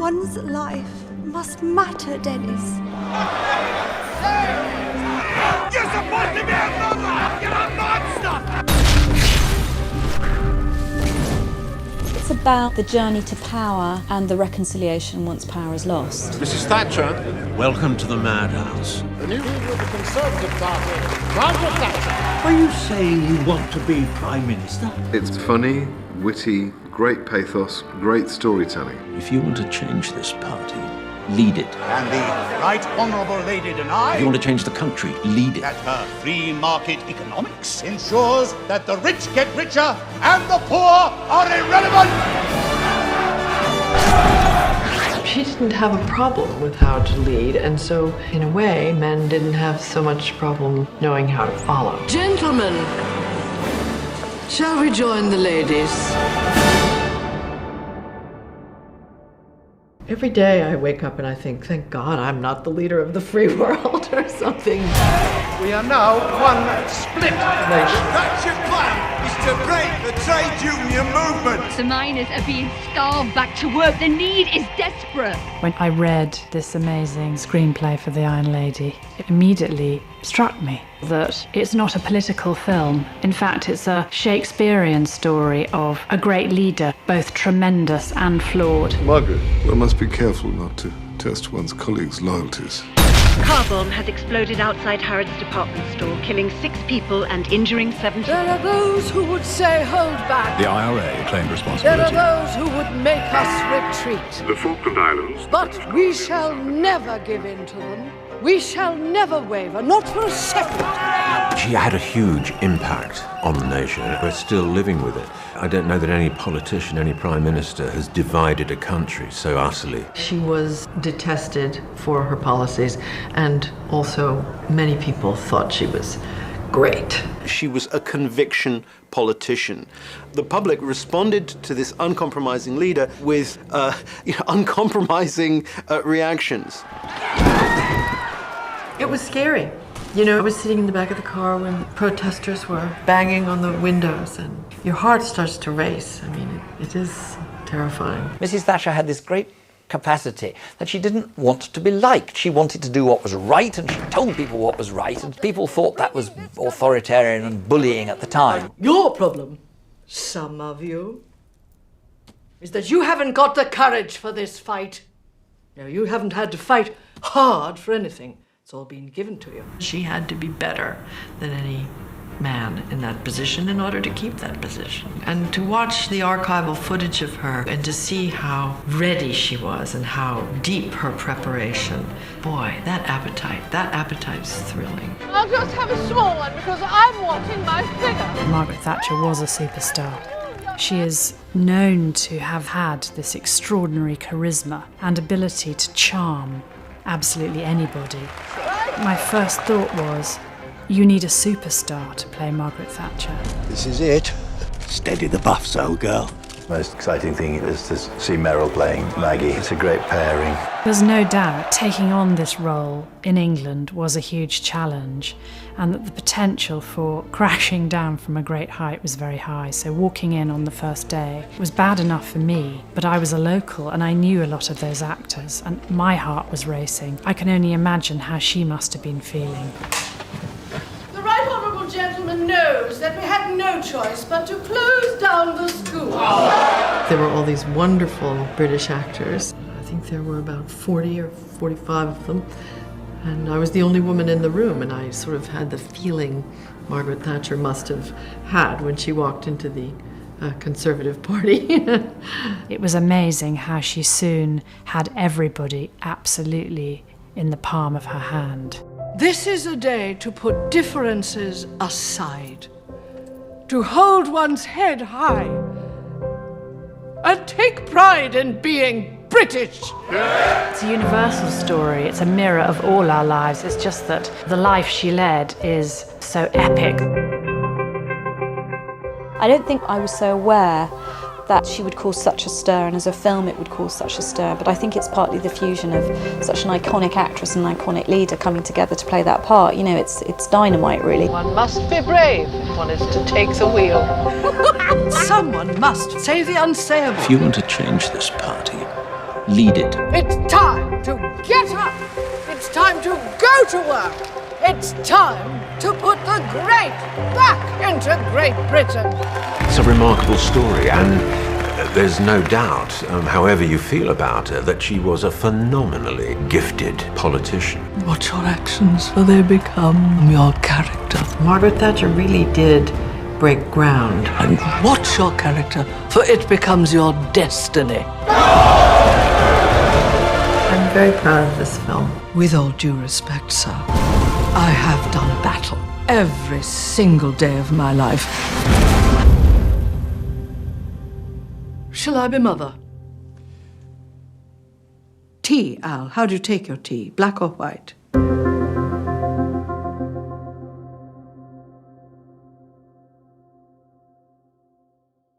One's life must matter, Dennis. You're supposed to be a mother! You're a monster! It's about the journey to power and the reconciliation once power is lost. Mrs. Thatcher, welcome to the madhouse. The new leader of the Conservative Party, Margaret Thatcher. Are you saying you want to be Prime Minister? It's funny, witty, great pathos, great storytelling. If you want to change this party, lead it. And the Right Honourable Lady denies If you want to change the country, lead it. that her free market economics ensures that the rich get richer and the poor are irrelevant. She didn't have a problem with how to lead, and so, in a way, men didn't have so much problem knowing how to follow. Gentlemen, shall we join the ladies? Every day I wake up and I think, thank God I'm not the leader of the free world or something. We are now one split nation. That's your plan, is to break the trade union movement. The miners are being starved back to work. The need is desperate. When I read this amazing screenplay for The Iron Lady, it immediately struck me that it's not a political film. In fact, it's a Shakespearean story of a great leader, both tremendous and flawed. Margaret, one must be careful not to test one's colleagues' loyalties. A car bomb has exploded outside Harrods department store, killing 6 people and injuring 70. There are those who would say hold back. The IRA claimed There responsibility. are those who would make us retreat. The Falkland Islands. But we shall never give in to them. We shall never waver, not for a second. She had a huge impact on the nation. We're still living with it. I don't know that any politician, any prime minister has divided a country so utterly. She was detested for her policies, and also many people thought she was great. She was a conviction politician. The public responded to this uncompromising leader with uncompromising reactions. It was scary. You know, I was sitting in the back of the car when protesters were banging on the windows, and your heart starts to race. I mean, it is terrifying. Mrs. Thatcher had this great capacity that she didn't want to be liked. She wanted to do what was right, and she told people what was right, and people thought that was authoritarian and bullying at the time. Your problem, some of you, is that you haven't got the courage for this fight. No, you haven't had to fight hard for anything. It's all been given to you. She had to be better than any man in that position in order to keep that position. And to watch the archival footage of her and to see how ready she was and how deep her preparation, boy, that appetite's thrilling. I'll just have a small one because I'm wanting my figure. Margaret Thatcher was a superstar. She is known to have had this extraordinary charisma and ability to charm absolutely anybody. My first thought was, you need a superstar to play Margaret Thatcher. This is it. Steady the buffs, old girl. Most exciting thing is to see Meryl playing Maggie. It's a great pairing. There's no doubt taking on this role in England was a huge challenge, and that the potential for crashing down from a great height was very high. So walking in on the first day was bad enough for me, but I was a local and I knew a lot of those actors, and my heart was racing. I can only imagine how she must have been feeling. The Right Honourable Gentleman knows that we had no choice but to close down the school. There were all these wonderful British actors. I think there were about 40 or 45 of them. And I was the only woman in the room, and I sort of had the feeling Margaret Thatcher must have had when she walked into the Conservative Party. It was amazing how she soon had everybody absolutely in the palm of her hand. This is a day to put differences aside, to hold one's head high, and take pride in being British. It's a universal story. It's a mirror of all our lives. It's just that the life she led is so epic. I don't think I was so aware that she would cause such a stir, and as a film it would cause such a stir, but I think it's partly the fusion of such an iconic actress and an iconic leader coming together to play that part. You know, it's dynamite, really. One must be brave if one is to take the wheel. Someone must say the unsayable. If you want to change this party, lead it. It's time to get up. It's time to go to work. It's time to put the great back into Great Britain. It's a remarkable story, and there's no doubt, however you feel about her, that she was a phenomenally gifted politician. Watch your actions, for they become your character. Margaret Thatcher really did break ground. And watch your character, for it becomes your destiny. I'm very proud of this film. With all due respect, sir, I have done battle every single day of my life. Shall I be mother? Tea, Al. How do you take your tea? Black or white?